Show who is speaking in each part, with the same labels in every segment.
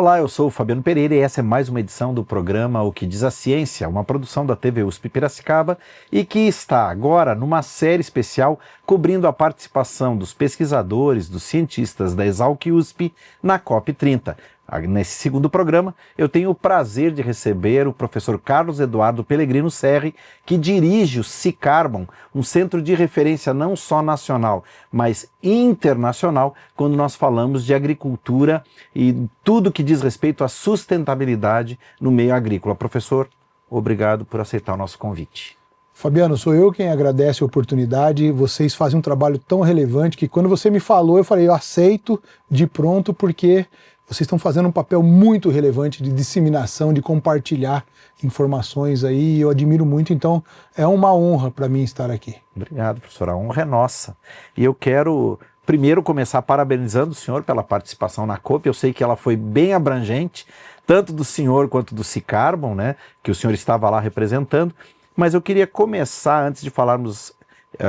Speaker 1: Olá, eu sou o Fabiano Pereira e essa é mais uma edição do programa O que diz a Ciência, uma produção da TV USP Piracicaba e que está agora numa série especial cobrindo a participação dos pesquisadores, dos cientistas da Exalc USP na COP30. Nesse segundo programa, eu tenho o prazer de receber o professor Carlos Eduardo Pellegrino Serri, que dirige o Cicarbon, um centro de referência não só nacional, mas internacional, quando nós falamos de agricultura e tudo que diz respeito à sustentabilidade no meio agrícola. Professor, obrigado por aceitar o nosso convite.
Speaker 2: Fabiano, sou eu quem agradece a oportunidade. Vocês fazem um trabalho tão relevante que quando você me falou, eu falei, eu aceito de pronto, porque vocês estão fazendo um papel muito relevante de disseminação, de compartilhar informações aí, eu admiro muito, então é uma honra para mim estar aqui.
Speaker 1: Obrigado, professor, a honra é nossa. E eu quero primeiro começar parabenizando o senhor pela participação na COP, eu sei que ela foi bem abrangente, tanto do senhor quanto do Cicarbon, né, que o senhor estava lá representando, mas eu queria começar, antes de falarmos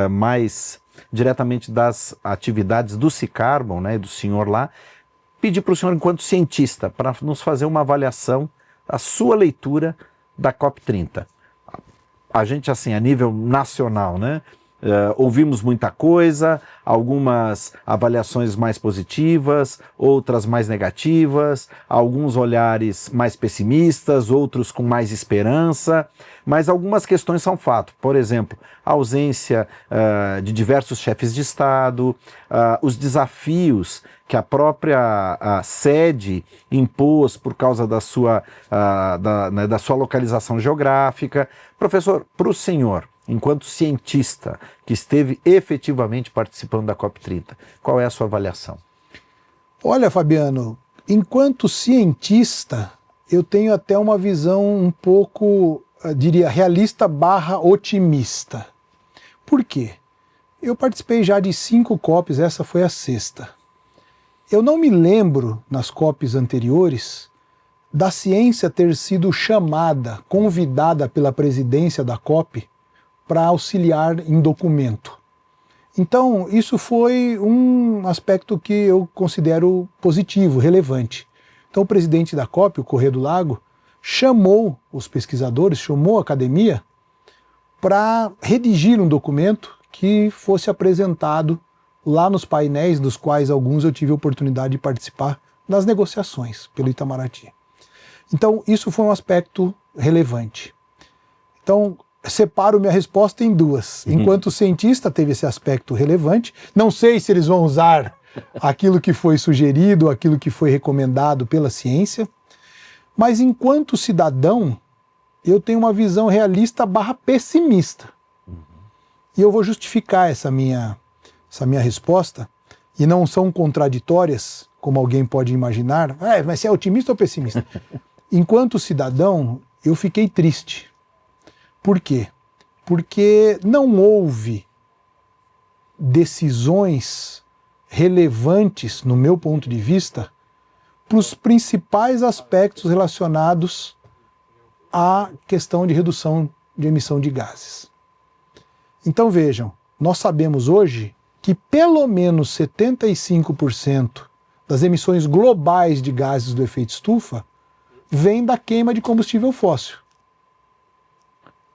Speaker 1: mais diretamente das atividades do Cicarbon, né, do senhor lá, pedir para o senhor, enquanto cientista, para nos fazer uma avaliação, a sua leitura da COP30. A gente, assim, a nível nacional, né? Ouvimos muita coisa, algumas avaliações mais positivas, outras mais negativas, alguns olhares mais pessimistas, outros com mais esperança, mas algumas questões são fato. Por exemplo, a ausência de diversos chefes de Estado, os desafios que a própria sede impôs por causa da sua localização geográfica. Professor, para o senhor, enquanto cientista que esteve efetivamente participando da COP30, qual é a sua avaliação?
Speaker 2: Olha, Fabiano, enquanto cientista, eu tenho até uma visão um pouco, diria, realista / otimista. Por quê? Eu participei já de 5 COPs, essa foi a 6ª. Eu não me lembro, nas COPs anteriores, da ciência ter sido chamada, convidada pela presidência da COP para auxiliar em documento. Então, isso foi um aspecto que eu considero positivo, relevante. Então, o presidente da COP, o Corrêa do Lago, chamou os pesquisadores, chamou a academia para redigir um documento que fosse apresentado lá nos painéis, dos quais alguns eu tive a oportunidade de participar nas negociações pelo Itamaraty. Então, isso foi um aspecto relevante. Então, separo minha resposta em 2. Enquanto cientista teve esse aspecto relevante, não sei se eles vão usar aquilo que foi sugerido, aquilo que foi recomendado pela ciência, mas enquanto cidadão, eu tenho uma visão realista / pessimista. E eu vou justificar essa minha resposta, e não são contraditórias, como alguém pode imaginar. Mas você é otimista ou pessimista? Enquanto cidadão, eu fiquei triste. Por quê? Porque não houve decisões relevantes, no meu ponto de vista, para os principais aspectos relacionados à questão de redução de emissão de gases. Então vejam, nós sabemos hoje que pelo menos 75% das emissões globais de gases do efeito estufa vem da queima de combustível fóssil.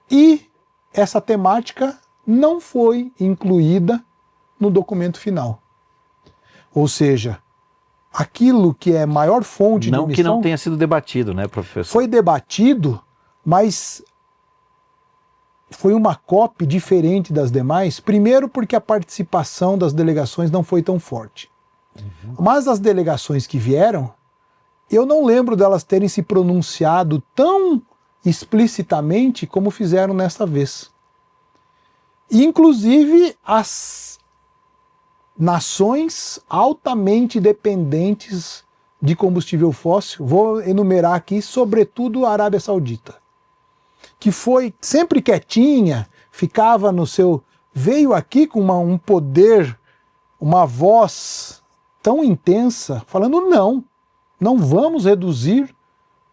Speaker 2: E essa temática não foi incluída no documento final. Ou seja, aquilo que é maior fonte de emissão...
Speaker 1: Não que não tenha sido debatido, né, professor?
Speaker 2: Foi debatido, mas foi uma COP diferente das demais, primeiro porque a participação das delegações não foi tão forte. Mas as delegações que vieram, eu não lembro delas terem se pronunciado tão explicitamente como fizeram nesta vez. Inclusive as nações altamente dependentes de combustível fóssil, vou enumerar aqui, sobretudo a Arábia Saudita, que foi sempre quietinha, ficava no seu... veio aqui com um poder, uma voz tão intensa, falando não vamos reduzir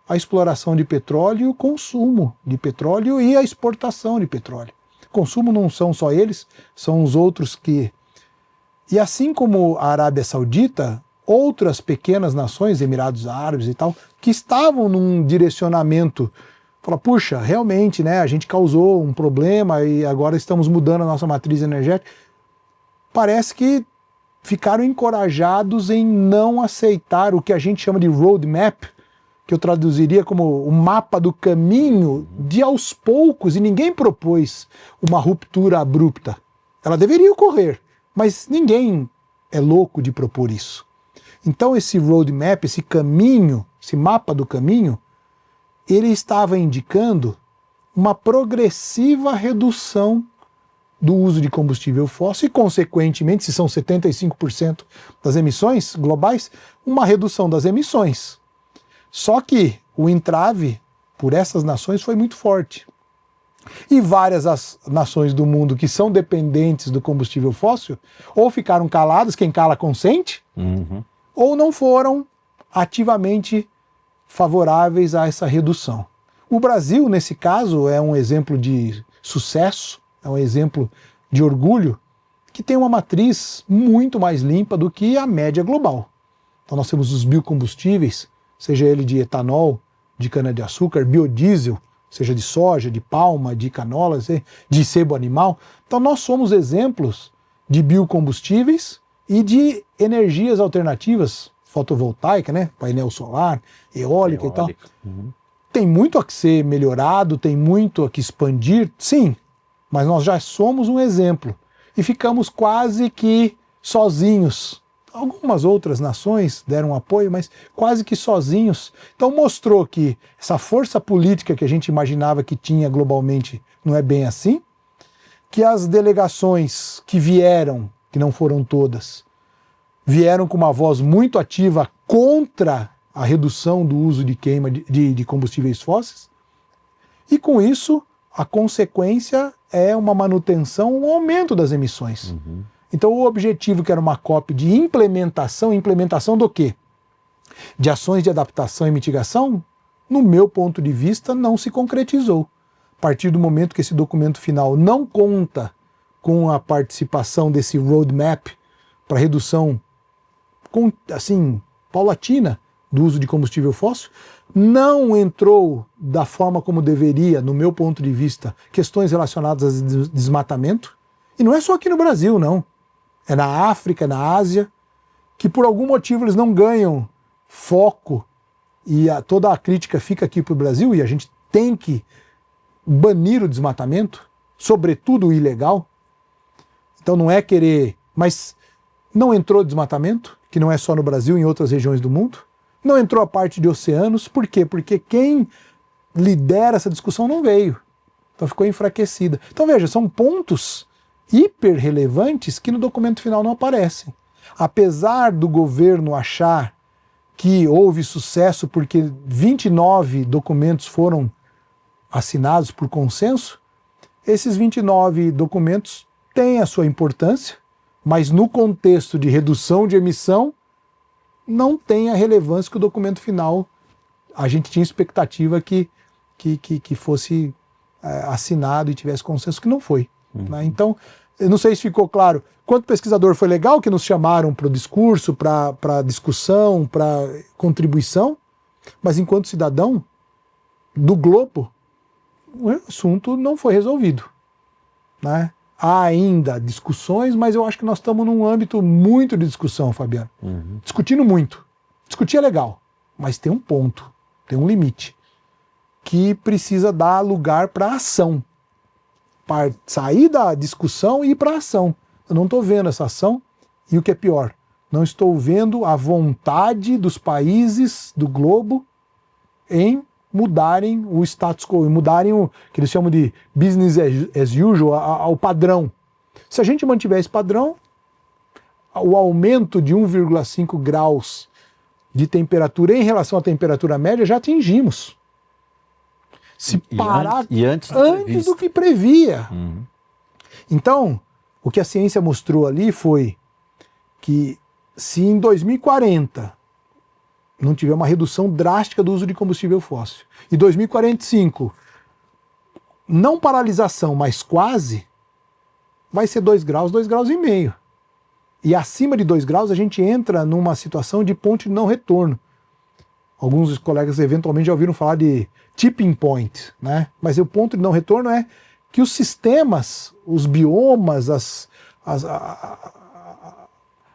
Speaker 2: a exploração de petróleo e o consumo de petróleo e a exportação de petróleo. Consumo não são só eles, são os outros que... E assim como a Arábia Saudita, outras pequenas nações, Emirados Árabes e tal, que estavam num direcionamento, fala, puxa, realmente, né, a gente causou um problema e agora estamos mudando a nossa matriz energética. Parece que ficaram encorajados em não aceitar o que a gente chama de roadmap, que eu traduziria como o mapa do caminho de aos poucos, e ninguém propôs uma ruptura abrupta. Ela deveria ocorrer, mas ninguém é louco de propor isso. Então esse roadmap, esse caminho, esse mapa do caminho, ele estava indicando uma progressiva redução do uso de combustível fóssil e, consequentemente, se são 75% das emissões globais, uma redução das emissões. Só que o entrave por essas nações foi muito forte. E várias as nações do mundo que são dependentes do combustível fóssil ou ficaram caladas, quem cala consente, ou não foram ativamente favoráveis a essa redução. O Brasil, nesse caso, é um exemplo de sucesso, é um exemplo de orgulho, que tem uma matriz muito mais limpa do que a média global. Então nós temos os biocombustíveis, seja ele de etanol, de cana-de-açúcar, biodiesel, seja de soja, de palma, de canola, de sebo animal. Então nós somos exemplos de biocombustíveis e de energias alternativas, fotovoltaica, né? Painel solar, eólica e tal. Tem muito a que ser melhorado, tem muito a que expandir, sim, mas nós já somos um exemplo e ficamos quase que sozinhos. Algumas outras nações deram apoio, mas quase que sozinhos. Então mostrou que essa força política que a gente imaginava que tinha globalmente não é bem assim, que as delegações que vieram, que não foram todas, vieram com uma voz muito ativa contra a redução do uso de queima de combustíveis fósseis, e com isso a consequência é uma manutenção, um aumento das emissões. Então o objetivo, que era uma COP de implementação do quê? De ações de adaptação e mitigação, no meu ponto de vista, não se concretizou. A partir do momento que esse documento final não conta com a participação desse roadmap para redução assim, paulatina do uso de combustível fóssil, não entrou da forma como deveria, no meu ponto de vista, questões relacionadas a desmatamento. E não é só aqui no Brasil, não. É na África, na Ásia, que por algum motivo eles não ganham foco e toda a crítica fica aqui para o Brasil, e a gente tem que banir o desmatamento, sobretudo o ilegal. Então não é querer... Mas não entrou desmatamento, que não é só no Brasil, em outras regiões do mundo. Não entrou a parte de oceanos, por quê? Porque quem lidera essa discussão não veio. Então ficou enfraquecida. Então veja, são pontos hiper relevantes que no documento final não aparecem. Apesar do governo achar que houve sucesso porque 29 documentos foram assinados por consenso, esses 29 documentos têm a sua importância, mas no contexto de redução de emissão não tem a relevância que o documento final a gente tinha expectativa que fosse assinado e tivesse consenso, que não foi. Né? Então, eu não sei se ficou claro. Quanto pesquisador, foi legal que nos chamaram para o discurso, para discussão, para contribuição, mas enquanto cidadão do globo, o assunto não foi resolvido. Né? Há ainda discussões, mas eu acho que nós estamos num âmbito muito de discussão, Fabiano. Discutindo muito. Discutir é legal, mas tem um ponto, tem um limite, que precisa dar lugar para ação. Para sair da discussão e ir para a ação. Eu não estou vendo essa ação, e o que é pior, não estou vendo a vontade dos países do globo em mudarem o status quo, mudarem o que eles chamam de business as usual, ao padrão. Se a gente mantiver esse padrão, o aumento de 1,5 graus de temperatura em relação à temperatura média já atingimos. Se parar antes do que previa. Então, o que a ciência mostrou ali foi que se em 2040 não tiver uma redução drástica do uso de combustível fóssil, e 2045, não paralisação, mas quase, vai ser 2 graus, 2,5 graus. E acima de 2 graus a gente entra numa situação de ponto de não retorno. Alguns dos colegas eventualmente já ouviram falar de tipping point, né? Mas o ponto de não retorno é que os sistemas, os biomas,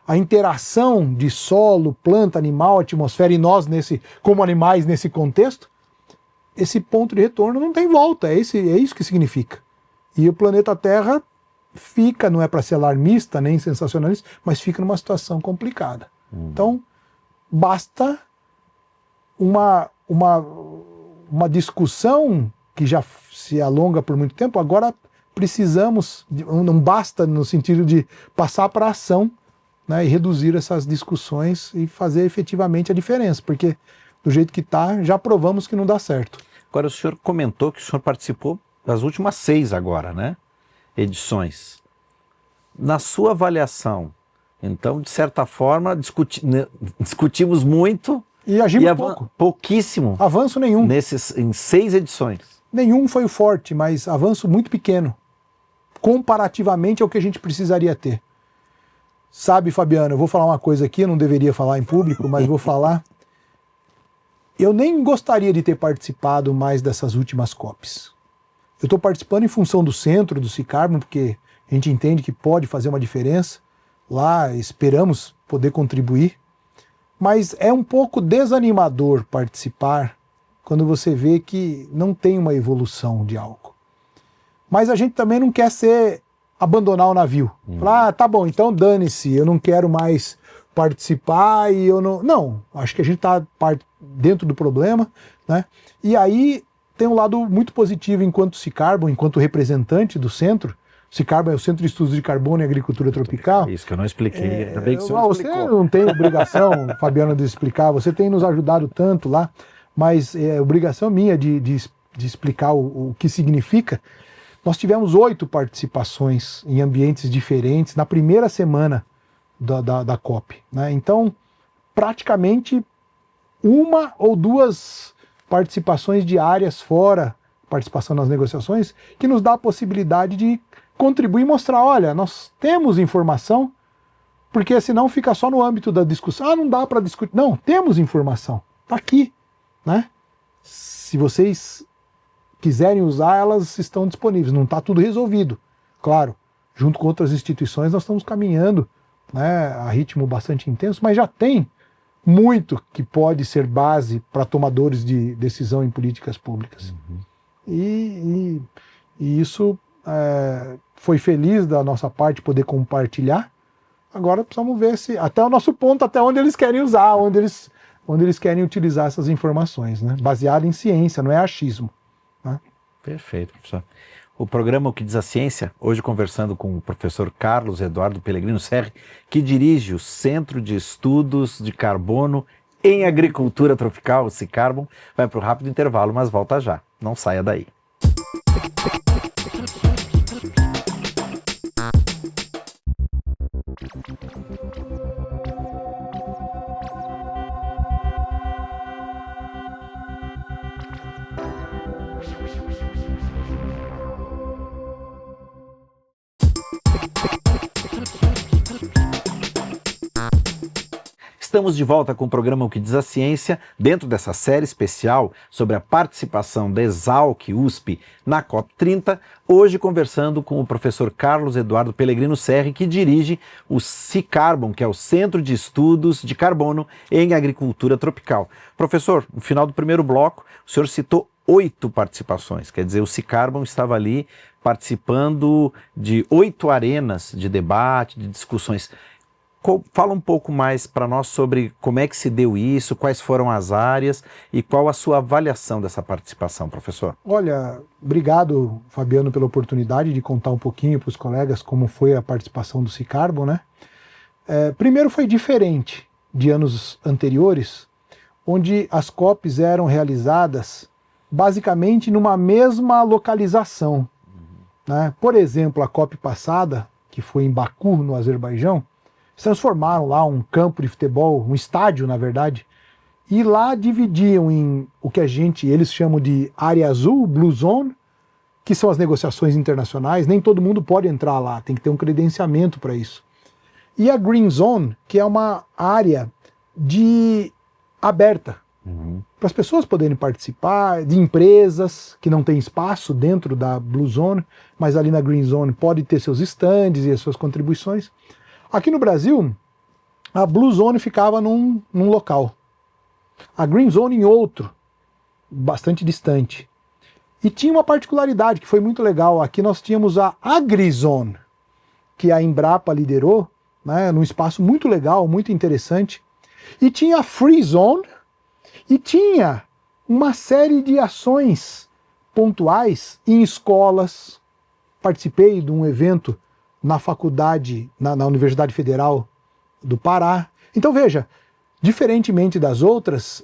Speaker 2: a interação de solo, planta, animal, atmosfera e nós como animais nesse contexto, esse ponto de retorno não tem volta, é isso que significa. E o planeta Terra fica, não é para ser alarmista nem sensacionalista, mas fica numa situação complicada. Então, basta uma discussão que já se alonga por muito tempo, agora precisamos, não basta no sentido de passar para a ação, né, e reduzir essas discussões e fazer efetivamente a diferença, porque do jeito que está, já provamos que não dá certo.
Speaker 1: Agora, o senhor comentou que o senhor participou das últimas 6 agora, né? Edições. Na sua avaliação, então, de certa forma, discutimos muito
Speaker 2: e agimos pouco.
Speaker 1: Pouquíssimo.
Speaker 2: Avanço nenhum.
Speaker 1: Em 6 edições.
Speaker 2: Nenhum foi o forte, mas avanço muito pequeno, comparativamente ao que a gente precisaria ter. Sabe, Fabiano, eu vou falar uma coisa aqui, eu não deveria falar em público, mas vou falar. Eu nem gostaria de ter participado mais dessas últimas COPs. Eu estou participando em função do centro, do Cicarbon, porque a gente entende que pode fazer uma diferença. Lá esperamos poder contribuir. Mas é um pouco desanimador participar quando você vê que não tem uma evolução de algo. Mas a gente também não quer abandonar o navio. Falar, tá bom, então dane-se, eu não quero mais participar e eu não... Não, acho que a gente está dentro do problema, né? E aí tem um lado muito positivo enquanto Cicarbon, enquanto representante do centro. Cicarbon é o Centro de Estudos de Carbono e Agricultura Tropical.
Speaker 1: Isso que eu não expliquei, ainda bem que o senhor explicou.
Speaker 2: Você não tem obrigação, Fabiano, de explicar, você tem nos ajudado tanto lá, mas é obrigação minha de explicar o que significa. Nós tivemos 8 participações em ambientes diferentes na primeira semana da COP, né? Então, praticamente 1 ou 2 participações diárias fora participação nas negociações, que nos dá a possibilidade de contribuir e mostrar, olha, nós temos informação, porque senão fica só no âmbito da discussão. Ah, não dá para discutir. Não, temos informação, está aqui, né? Se vocês quiserem usar, elas estão disponíveis, não está tudo resolvido. Claro, junto com outras instituições nós estamos caminhando, né, a ritmo bastante intenso, mas já tem muito que pode ser base para tomadores de decisão em políticas públicas. E isso foi feliz da nossa parte poder compartilhar. Agora precisamos ver se até o nosso ponto, até onde eles querem usar, onde eles querem utilizar essas informações, né, baseado em ciência, não é achismo.
Speaker 1: Perfeito, professor. O programa O que diz a Ciência, hoje conversando com o professor Carlos Eduardo Pellegrino Serri, que dirige o Centro de Estudos de Carbono em Agricultura Tropical, o Cicarbon, vai para o rápido intervalo, mas volta já. Não saia daí. Estamos de volta com o programa O que diz a Ciência, dentro dessa série especial sobre a participação da Exalc USP na COP30, hoje conversando com o professor Carlos Eduardo Pellegrino Serri, que dirige o Cicarbon, que é o Centro de Estudos de Carbono em Agricultura Tropical. Professor, no final do primeiro bloco, o senhor citou 8 participações, quer dizer, o Cicarbon estava ali participando de 8 arenas de debate, de discussões. Fala um pouco mais para nós sobre como é que se deu isso, quais foram as áreas e qual a sua avaliação dessa participação, professor.
Speaker 2: Olha, obrigado, Fabiano, pela oportunidade de contar um pouquinho para os colegas como foi a participação do Cicarbon, né? Primeiro foi diferente de anos anteriores, onde as COPs eram realizadas basicamente numa mesma localização, né? Por exemplo, a COP passada, que foi em Baku, no Azerbaijão, transformaram lá um campo de futebol, um estádio, na verdade, e lá dividiam em o que eles chamam de área azul, Blue Zone, que são as negociações internacionais. Nem todo mundo pode entrar lá, tem que ter um credenciamento para isso. e a Green Zone, que é uma área aberta, para as pessoas poderem participar, de empresas que não têm espaço dentro da Blue Zone, mas ali na Green Zone pode ter seus estandes e as suas contribuições. Aqui no Brasil, a Blue Zone ficava num local, a Green Zone em outro, bastante distante. E tinha uma particularidade que foi muito legal. Aqui nós tínhamos a AgriZone, que a Embrapa liderou, né, num espaço muito legal, muito interessante. E tinha a Free Zone, e tinha uma série de ações pontuais em escolas. Participei de um evento na faculdade, na Universidade Federal do Pará. Então veja, diferentemente das outras,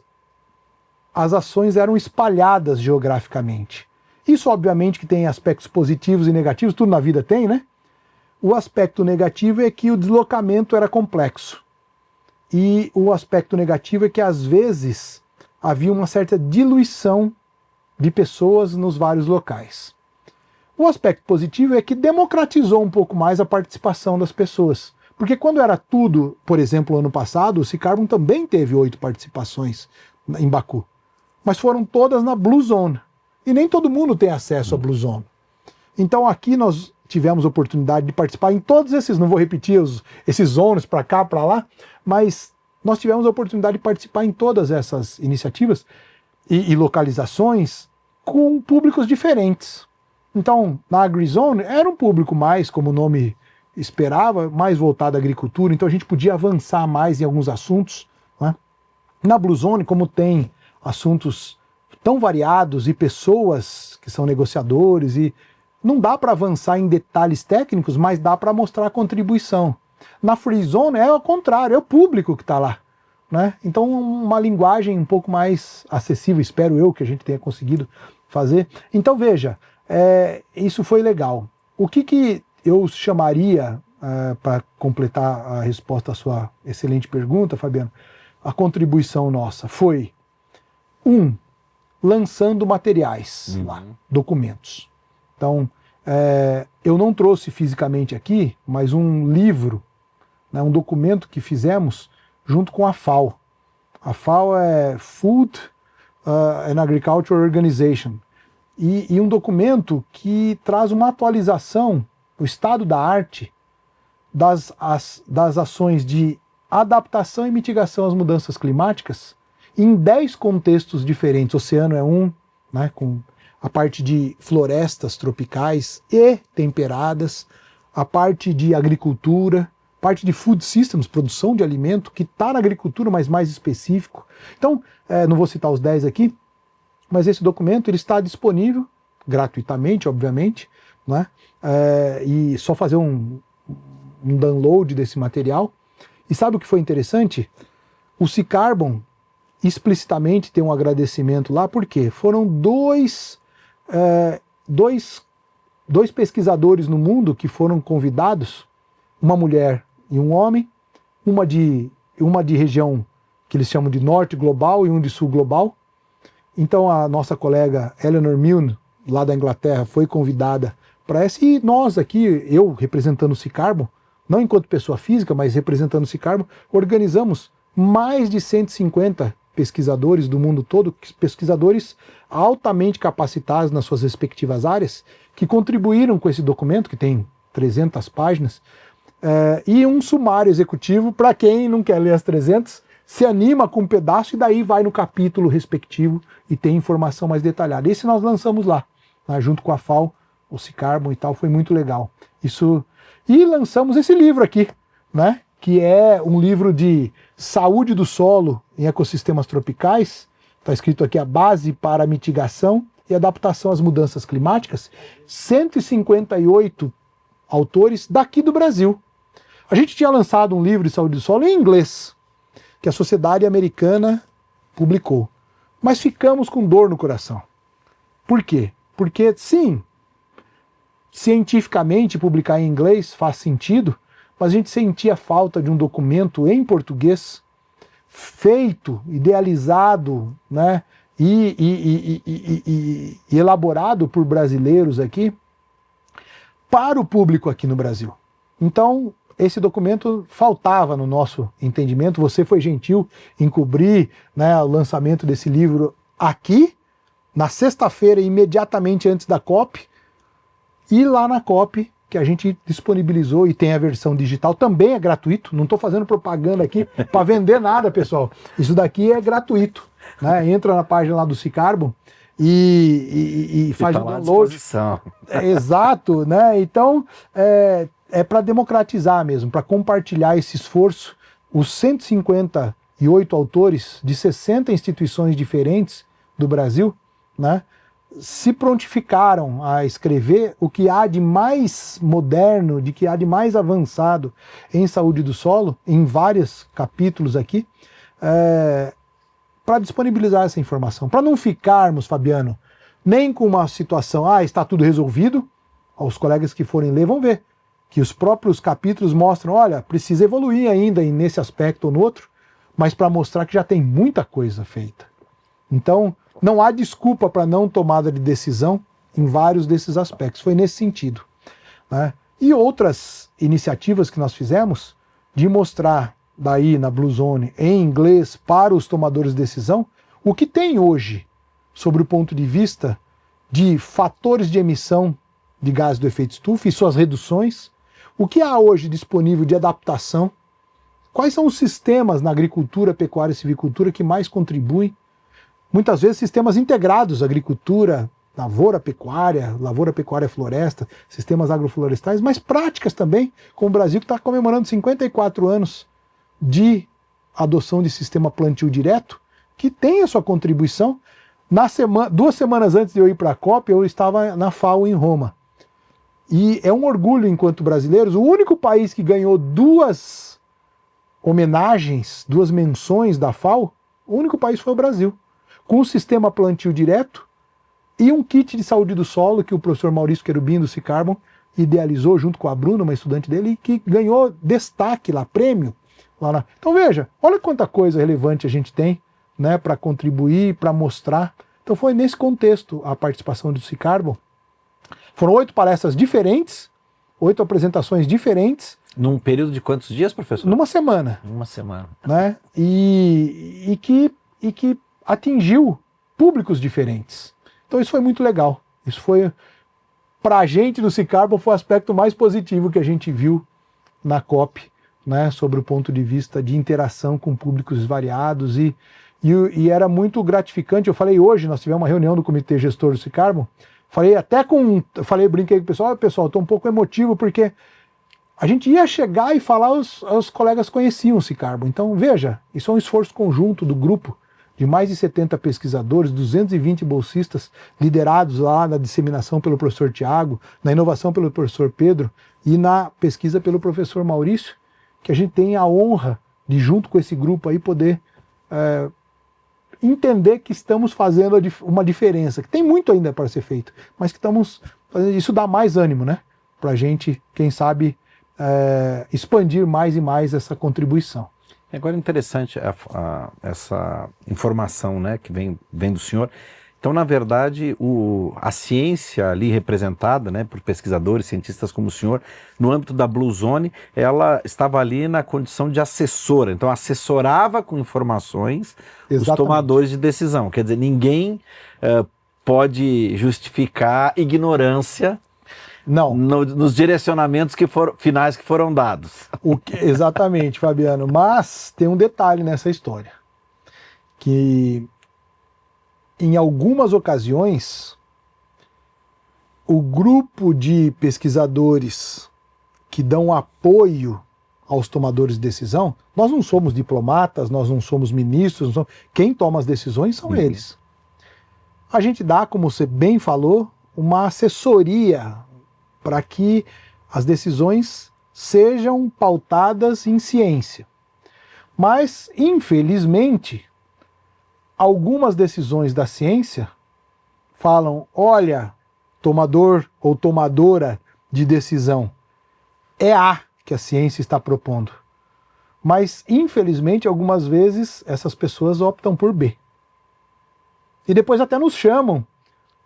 Speaker 2: as ações eram espalhadas geograficamente. Isso obviamente que tem aspectos positivos e negativos, tudo na vida tem, né? O aspecto negativo é que o deslocamento era complexo. E o aspecto negativo é que às vezes havia uma certa diluição de pessoas nos vários locais. O aspecto positivo é que democratizou um pouco mais a participação das pessoas. Porque quando era tudo, por exemplo, ano passado, o Cicarbon também teve 8 participações em Baku. Mas foram todas na Blue Zone. E nem todo mundo tem acesso à Blue Zone. Então aqui nós tivemos a oportunidade de participar em todos esses, não vou repetir esses zones para cá, para lá, mas nós tivemos a oportunidade de participar em todas essas iniciativas e localizações com públicos diferentes. Então, na AgriZone era um público mais, como o nome esperava, mais voltado à agricultura, então a gente podia avançar mais em alguns assuntos, né? Na Blue Zone, como tem assuntos tão variados e pessoas que são negociadores, e não dá para avançar em detalhes técnicos, mas dá para mostrar a contribuição. Na Free Zone é ao contrário, é o público que está lá, né? Então uma linguagem um pouco mais acessível, espero eu que a gente tenha conseguido fazer. Então veja, isso foi legal. O que eu chamaria, para completar a resposta à sua excelente pergunta, Fabiano, a contribuição nossa foi, lançando materiais lá, documentos. Então, eu não trouxe fisicamente aqui, mas um livro, né, um documento que fizemos junto com a FAO. A FAO é Food and Agriculture Organization. E um documento que traz uma atualização, o estado da arte das ações de adaptação e mitigação às mudanças climáticas em 10 contextos diferentes. O oceano é um, né, com a parte de florestas tropicais e temperadas, a parte de agricultura, parte de food systems, produção de alimento, que está na agricultura, mas mais específico. Então, não vou citar os 10 aqui, mas esse documento ele está disponível, gratuitamente, obviamente, né? E só fazer um download desse material. E sabe o que foi interessante? O Cicarbon explicitamente tem um agradecimento lá, porque foram dois pesquisadores no mundo que foram convidados, uma mulher e um homem, uma de região que eles chamam de Norte Global e um de Sul Global. Então a nossa colega Eleanor Milne, lá da Inglaterra, foi convidada para essa, e nós aqui, eu representando o Cicarbon, não enquanto pessoa física, mas representando o Cicarbon, organizamos mais de 150 pesquisadores do mundo todo, pesquisadores altamente capacitados nas suas respectivas áreas, que contribuíram com esse documento, que tem 300 páginas, e um sumário executivo para quem não quer ler as 300, se anima com um pedaço e daí vai no capítulo respectivo e tem informação mais detalhada. Esse nós lançamos lá, né, junto com a FAO, o Cicarbon e tal, foi muito legal. E lançamos esse livro aqui, né, que é um livro de saúde do solo em ecossistemas tropicais. Está escrito aqui a base para a mitigação e adaptação às mudanças climáticas. 158 autores daqui do Brasil. A gente tinha lançado um livro de saúde do solo em inglês, que a Sociedade Americana publicou. Mas ficamos com dor no coração. Por quê? Porque, sim, cientificamente publicar em inglês faz sentido, mas a gente sentia falta de um documento em português feito, idealizado, né, e elaborado por brasileiros aqui para o público aqui no Brasil. Então, esse documento faltava no nosso entendimento. Você foi gentil em cobrir, né, o lançamento desse livro aqui, na sexta-feira, imediatamente antes da COP, e lá na COP, que a gente disponibilizou e tem a versão digital, também é gratuito. Não estou fazendo propaganda aqui para vender nada, pessoal. Isso daqui é gratuito, né? Entra na página lá do Cicarbon e faz
Speaker 1: tá
Speaker 2: o
Speaker 1: lá à
Speaker 2: download.
Speaker 1: disposição.
Speaker 2: Exato, né? Então é para democratizar mesmo, para compartilhar esse esforço. Os 158 autores de 60 instituições diferentes do Brasil, né, se prontificaram a escrever o que há de mais moderno, de que há de mais avançado em saúde do solo, em vários capítulos aqui, para disponibilizar essa informação, para não ficarmos, Fabiano, nem com uma situação, está tudo resolvido. Os colegas que forem ler vão ver que os próprios capítulos mostram, olha, precisa evoluir ainda nesse aspecto ou no outro, mas para mostrar que já tem muita coisa feita. Então, não há desculpa para não tomada de decisão em vários desses aspectos. Foi nesse sentido, né? E outras iniciativas que nós fizemos de mostrar daí na Blue Zone em inglês para os tomadores de decisão o que tem hoje sobre o ponto de vista de fatores de emissão de gases do efeito estufa e suas reduções, o que há hoje disponível de adaptação, quais são os sistemas na agricultura, pecuária e silvicultura que mais contribuem. Muitas vezes sistemas integrados, agricultura, lavoura, pecuária, floresta, sistemas agroflorestais, mas práticas também, como o Brasil que está comemorando 54 anos de adoção de sistema plantio direto, que tem a sua contribuição. 2 semanas antes de eu ir para a COP, eu estava na FAO em Roma. E é um orgulho enquanto brasileiros, o único país que ganhou 2 homenagens, 2 menções da FAO, o único país foi o Brasil, com o sistema plantio direto e um kit de saúde do solo que o professor Maurício Querubim do Cicarbon idealizou junto com a Bruna, uma estudante dele, e que ganhou destaque lá, prêmio. Então veja, olha quanta coisa relevante a gente tem, né, para contribuir, para mostrar. Então foi nesse contexto a participação do Cicarbon. Foram 8 palestras diferentes, 8 apresentações diferentes.
Speaker 1: Num período de quantos dias, professor?
Speaker 2: Numa semana.
Speaker 1: Uma semana.
Speaker 2: Né? E que atingiu públicos diferentes. Então isso foi muito legal. Isso foi, para a gente do Cicarbon, foi o aspecto mais positivo que a gente viu na COP, né, sobre o ponto de vista de interação com públicos variados e era muito gratificante. Eu falei hoje, nós tivemos uma reunião do comitê gestor do Cicarbon, brinquei com o pessoal, estou um pouco emotivo porque a gente ia chegar e falar, os colegas conheciam o Cicarbon. Então veja, isso é um esforço conjunto do grupo de mais de 70 pesquisadores, 220 bolsistas liderados lá na disseminação pelo professor Tiago, na inovação pelo professor Pedro e na pesquisa pelo professor Maurício, que a gente tem a honra de, junto com esse grupo aí, poder entender que estamos fazendo uma diferença, que tem muito ainda para ser feito, mas que estamos fazendo, isso dá mais ânimo, né? Para a gente, quem sabe, expandir mais e mais essa contribuição.
Speaker 1: Agora interessante essa informação, né, que vem do senhor. Então, na verdade, a ciência ali representada, né, por pesquisadores, cientistas como o senhor, no âmbito da Blue Zone, ela estava ali na condição de assessora. Então, assessorava com informações os tomadores de decisão. Quer dizer, ninguém pode justificar ignorância.
Speaker 2: Não.
Speaker 1: Nos direcionamentos finais que foram dados.
Speaker 2: Exatamente, Fabiano. Mas tem um detalhe nessa história, que em algumas ocasiões o grupo de pesquisadores que dão apoio aos tomadores de decisão, nós não somos diplomatas, nós não somos ministros, quem toma as decisões são eles. A gente dá, como você bem falou, uma assessoria para que as decisões sejam pautadas em ciência. Mas, infelizmente, algumas decisões da ciência falam, olha, tomador ou tomadora de decisão, é A que a ciência está propondo. Mas, infelizmente, algumas vezes essas pessoas optam por B. E depois até nos chamam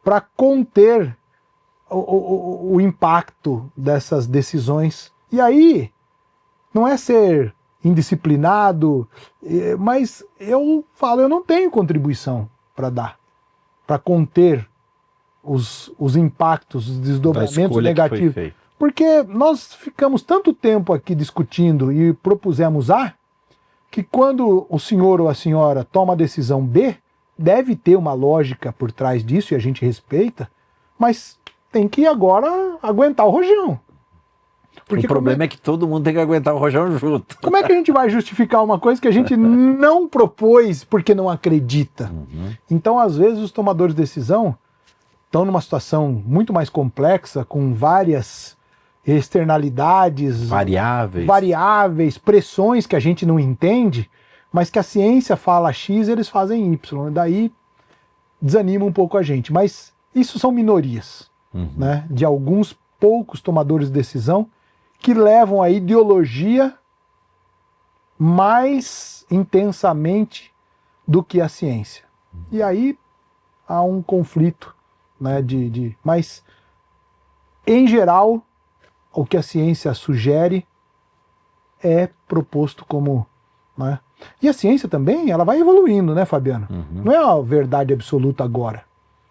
Speaker 2: para conter o impacto dessas decisões. E aí não é ser indisciplinado, mas eu falo, eu não tenho contribuição para dar, para conter os impactos, os desdobramentos negativos. Porque nós ficamos tanto tempo aqui discutindo e propusemos A, que quando o senhor ou a senhora toma a decisão B, deve ter uma lógica por trás disso e a gente respeita, mas tem que agora aguentar o rojão.
Speaker 1: Porque o problema é que todo mundo tem que aguentar o rojão junto.
Speaker 2: Como é que a gente vai justificar uma coisa que a gente não propôs porque não acredita? Então, às vezes, os tomadores de decisão estão numa situação muito mais complexa, com várias externalidades, variáveis, pressões que a gente não entende, mas que a ciência fala X, eles fazem Y. Daí desanima um pouco a gente. Mas isso são minorias, né, de alguns poucos tomadores de decisão que levam a ideologia mais intensamente do que a ciência. E aí há um conflito, né, mas, em geral, o que a ciência sugere é proposto como... Né? E a ciência também, ela vai evoluindo, né, Fabiano? Não é a verdade absoluta agora.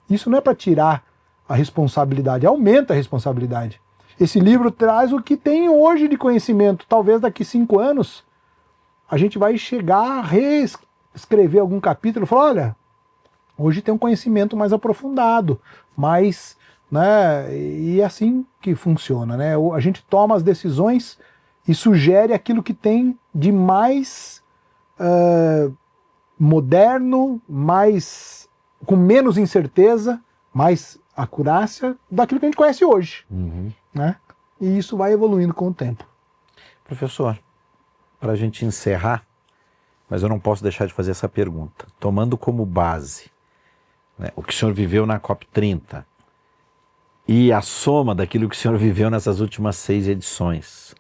Speaker 2: Isso não é para tirar a responsabilidade, aumenta a responsabilidade. Esse livro traz o que tem hoje de conhecimento. Talvez daqui 5 anos a gente vai chegar a reescrever algum capítulo e falar, olha, hoje tem um conhecimento mais aprofundado, mais, né, e é assim que funciona, né? A gente toma as decisões e sugere aquilo que tem de mais moderno, mais com menos incerteza, mais acurácia daquilo que a gente conhece hoje. Né? E isso vai evoluindo com o tempo.
Speaker 1: Professor, para a gente encerrar, mas eu não posso deixar de fazer essa pergunta. Tomando como base, né, o que o senhor viveu na COP30 e a soma daquilo que o senhor viveu nessas últimas 6 edições,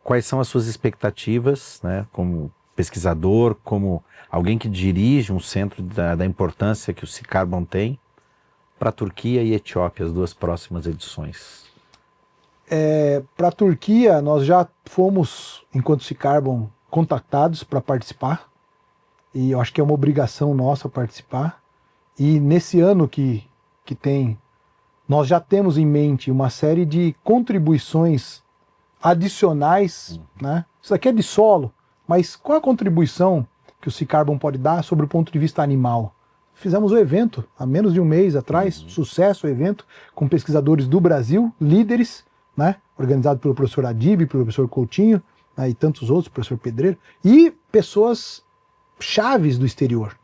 Speaker 1: quais são as suas expectativas, né, como pesquisador, como alguém que dirige um centro da importância que o SeaCarbon tem, para a Turquia e Etiópia, as 2 próximas edições?
Speaker 2: Para a Turquia, nós já fomos, enquanto SeaCarbon, contactados para participar, e eu acho que é uma obrigação nossa participar, e nesse ano que tem, nós já temos em mente uma série de contribuições adicionais, né? Isso aqui é de solo, mas qual a contribuição que o SeaCarbon pode dar sobre o ponto de vista animal? Fizemos o evento há menos de um mês atrás, sucesso o evento, com pesquisadores do Brasil, líderes, né, organizado pelo professor Adib, pelo professor Coutinho, né, e tantos outros, professor Pedreiro, e pessoas chaves do exterior.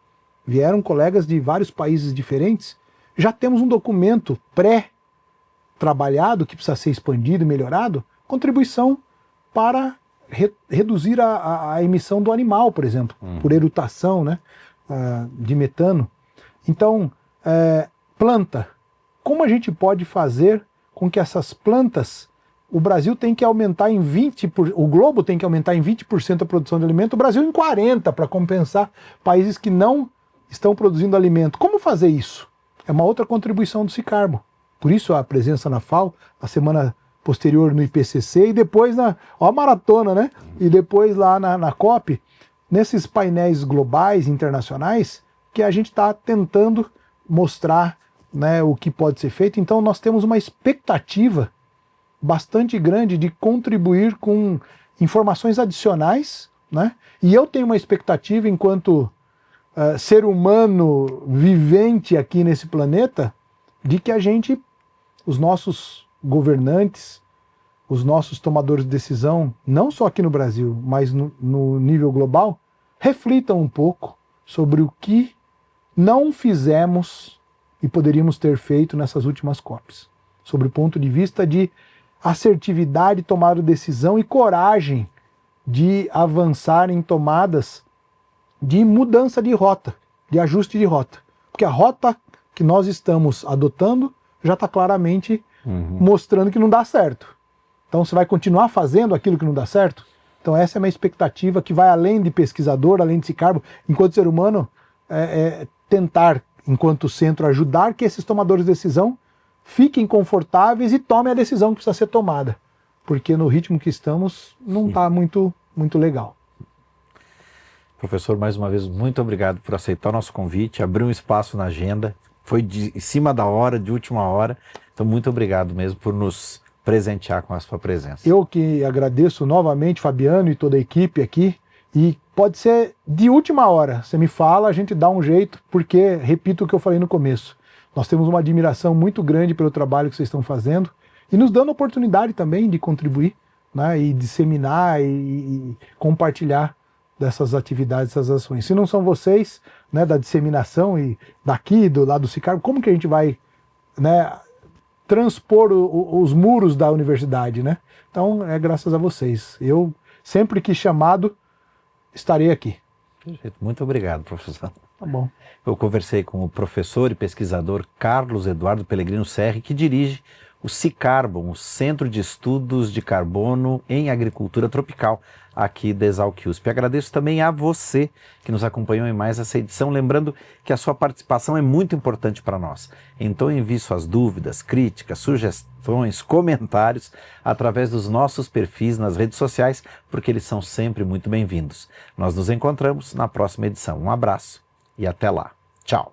Speaker 2: Vieram colegas de vários países diferentes. Já temos um documento pré-trabalhado, que precisa ser expandido e melhorado, contribuição para reduzir a emissão do animal, por exemplo, por erutação, né, de metano. Então, planta. Como a gente pode fazer com que essas plantas, o Brasil tem que aumentar em 20%, o globo tem que aumentar em 20% a produção de alimento, o Brasil em 40%, para compensar países que não estão produzindo alimento. Como fazer isso? É uma outra contribuição do SeaCarbon. Por isso a presença na FAO, a semana posterior no IPCC e depois a maratona, né? E depois lá na COP, nesses painéis globais, internacionais, que a gente está tentando mostrar, né, o que pode ser feito. Então nós temos uma expectativa bastante grande de contribuir com informações adicionais, né? E eu tenho uma expectativa enquanto ser humano vivente aqui nesse planeta, de que a gente, os nossos governantes, os nossos tomadores de decisão, não só aqui no Brasil, mas no nível global, reflitam um pouco sobre o que não fizemos e poderíamos ter feito nessas últimas COPs. Sobre o ponto de vista de assertividade, tomar decisão e coragem de avançar em tomadas de mudança de rota, de ajuste de rota. Porque a rota que nós estamos adotando já está claramente mostrando que não dá certo. Então você vai continuar fazendo aquilo que não dá certo? Então essa é a minha expectativa, que vai além de pesquisador, além de SeaCarbon, enquanto ser humano, tentar, enquanto centro, ajudar que esses tomadores de decisão fiquem confortáveis e tomem a decisão que precisa ser tomada. porque no ritmo que estamos não está muito legal.
Speaker 1: Professor, mais uma vez, muito obrigado por aceitar o nosso convite, abrir um espaço na agenda, foi em cima da hora, de última hora, então muito obrigado mesmo por nos presentear com a sua presença.
Speaker 2: Eu que agradeço novamente, Fabiano e toda a equipe aqui, e pode ser de última hora, você me fala, a gente dá um jeito, porque, repito o que eu falei no começo, nós temos uma admiração muito grande pelo trabalho que vocês estão fazendo, e nos dando a oportunidade também de contribuir, né, e disseminar e compartilhar dessas atividades, dessas ações. Se não são vocês, né, da disseminação e daqui, do lado do Sicarbo, como que a gente vai, né, transpor os muros da universidade, né? Então é graças a vocês. Eu, sempre que chamado, estarei aqui.
Speaker 1: Perfeito. Muito obrigado, professor.
Speaker 2: Tá bom.
Speaker 1: Eu conversei com o professor e pesquisador Carlos Eduardo Pellegrino Serri, que dirige o Sicarbon, o Centro de Estudos de Carbono em Agricultura Tropical, aqui da Exalc-USP. Agradeço também a você que nos acompanhou em mais essa edição, lembrando que a sua participação é muito importante para nós. Então envie suas dúvidas, críticas, sugestões, comentários através dos nossos perfis nas redes sociais, porque eles são sempre muito bem-vindos. Nós nos encontramos na próxima edição. Um abraço e até lá. Tchau!